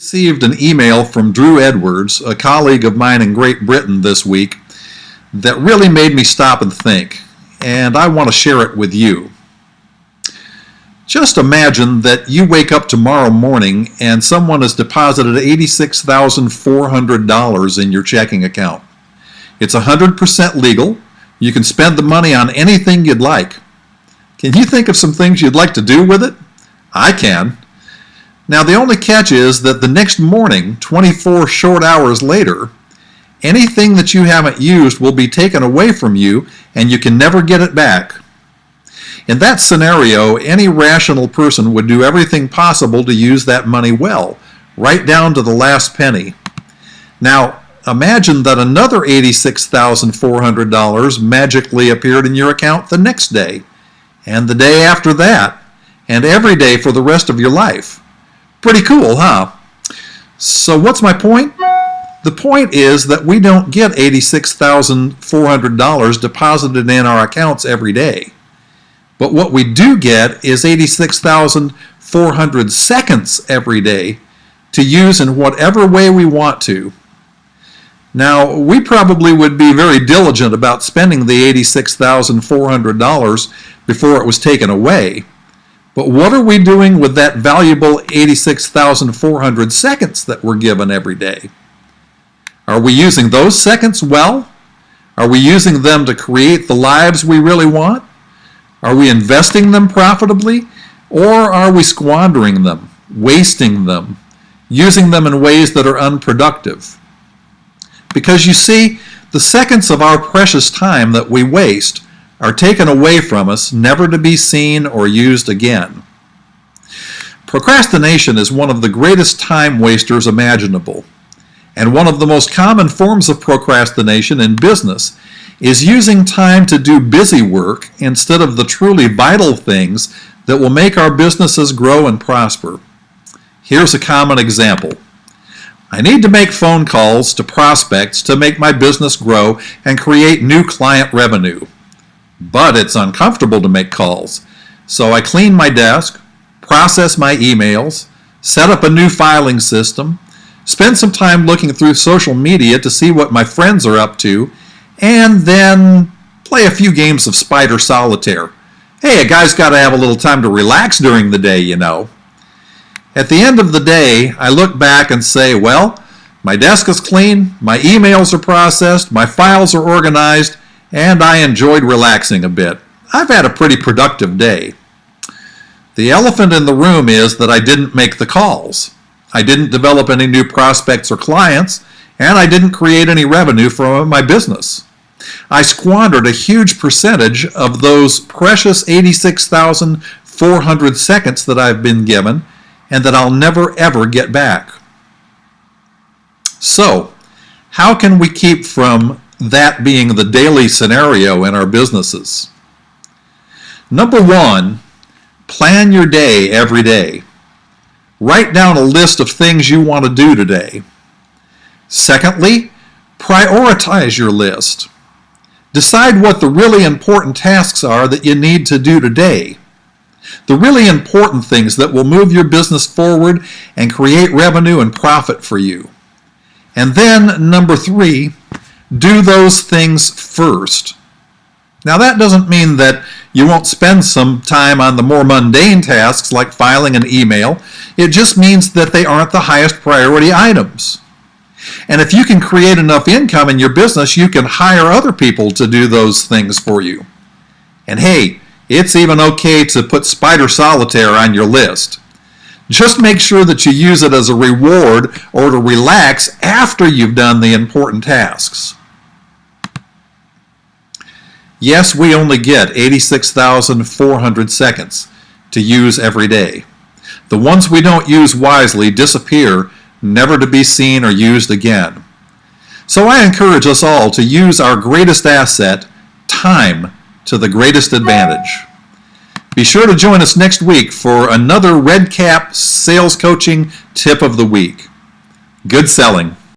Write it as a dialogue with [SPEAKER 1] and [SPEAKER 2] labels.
[SPEAKER 1] Received an email from Drew Edwards, a colleague of mine in Great Britain this week, that really made me stop and think, and I want to share it with you. Just imagine that you wake up tomorrow morning and someone has deposited $86,400 in your checking account. It's 100% legal. You can spend the money on anything you'd like. Can you think of some things you'd like to do with it? I can. Now, the only catch is that the next morning, 24 short hours later, anything that you haven't used will be taken away from you and you can never get it back. In that scenario, any rational person would do everything possible to use that money well, right down to the last penny. Now, imagine that another $86,400 magically appeared in your account the next day, and the day after that, and every day for the rest of your life. Pretty cool, huh? So what's my point? The point is that we don't get $86,400 deposited in our accounts every day. But what we do get is 86,400 seconds every day to use in whatever way we want to. Now, we probably would be very diligent about spending the $86,400 before it was taken away. But what are we doing with that valuable 86,400 seconds that we're given every day? Are we using those seconds well? Are we using them to create the lives we really want? Are we investing them profitably? Or are we squandering them, wasting them, using them in ways that are unproductive? Because you see, the seconds of our precious time that we waste are taken away from us, never to be seen or used again. Procrastination is one of the greatest time wasters imaginable. And one of the most common forms of procrastination in business is using time to do busy work instead of the truly vital things that will make our businesses grow and prosper. Here's a common example. I need to make phone calls to prospects to make my business grow and create new client revenue. But it's uncomfortable to make calls. So I clean my desk, process my emails, set up a new filing system, spend some time looking through social media to see what my friends are up to, and then play a few games of Solitaire. Hey, a guy's got to have a little time to relax during the day, you know. At the end of the day, I look back and say, well, my desk is clean, my emails are processed, my files are organized, and I enjoyed relaxing a bit. I've had a pretty productive day. The elephant in the room is that I didn't make the calls. I didn't develop any new prospects or clients, and I didn't create any revenue from my business. I squandered a huge percentage of those precious 86,400 seconds that I've been given and that I'll never ever get back. So, how can we keep from that being the daily scenario in our businesses? Number one, plan your day every day. Write down a list of things you want to do today. Secondly, prioritize your list. Decide what the really important tasks are that you need to do today. The really important things that will move your business forward and create revenue and profit for you. And then, number three, do those things first. Now, that doesn't mean that you won't spend some time on the more mundane tasks like filing an email. It just means that they aren't the highest priority items. And if you can create enough income in your business, you can hire other people to do those things for you. And hey, it's even okay to put Solitaire on your list. Just make sure that you use it as a reward or to relax after you've done the important tasks. Yes, we only get 86,400 seconds to use every day. The ones we don't use wisely disappear, never to be seen or used again. So I encourage us all to use our greatest asset, time, to the greatest advantage. Be sure to join us next week for another Red Cap Sales Coaching Tip of the Week. Good selling.